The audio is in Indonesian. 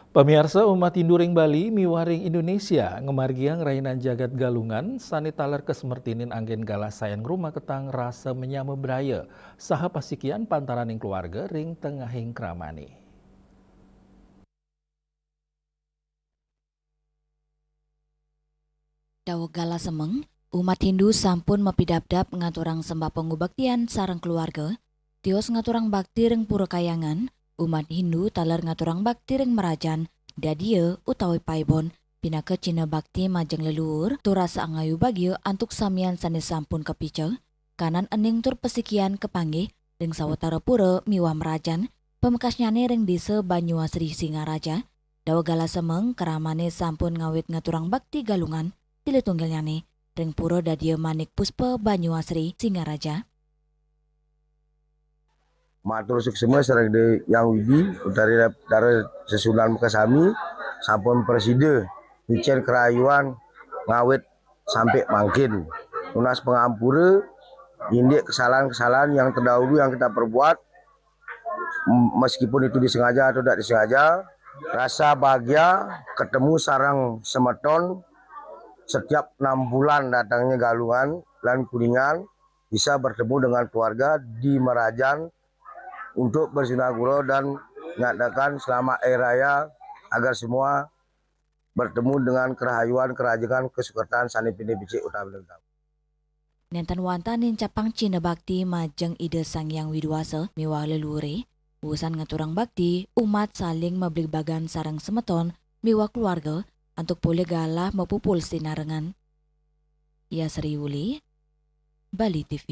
Pemirsa umat Hindu ring Bali miwaring Indonesia ngemargiang rainan jagat galungan sani taler kesemertinin anggen galah sayang rumah ketang rasa menyame braya saha pasikian pantaraning keluarga ring tengahing kramani. Dawa gala semeng, umat Hindu sampun mapidapdap ngaturang sembah pengubaktian sareng keluarga, tios ngaturang bakti ring pura kayangan, umat Hindu taler ngaturang bakti ring merajan, dadia utawi paibon, pinaka cina bakti majeng leluhur, turasa angayu bagio antuk samian sanes sampun kepice, kanan ening tur pesikian kepanggih, ring sawetara pura miwah merajan, pemekasnyane ring desa Banyuasri Singaraja, dawa gala semeng keramane sampun ngawit ngaturang bakti galungan, Tili tunggalnyane ring pura dadia Manik Puspa Banyuasri Singaraja. Matur suksema sareng de yang widi dari sesunan Mekasami sampun preside Wicen kerayuan ngawit sampai mangkin lunas pengampura indik kesalahan-kesalahan yang terdahulu yang kita perbuat meskipun itu disengaja atau tidak disengaja. Rasa bahagia ketemu sarang semeton setiap 6 bulan datangnya galungan dan kuningan bisa bertemu dengan keluarga di Merajan untuk bersinaguro dan menyatakan selamat Hari Raya agar semua bertemu dengan kerahayuan, kerajikan, kesukertaan sani pini bicik utama. Nenten wantanin capang cina bakti majeng ide sang yang widuasa miwah lelure, urusan ngaturang bakti umat saling mebligbagan sarang semeton miwah keluarga untuk boleh galah mepupul sinarengan. Ya Sri Yuli, Bali TV.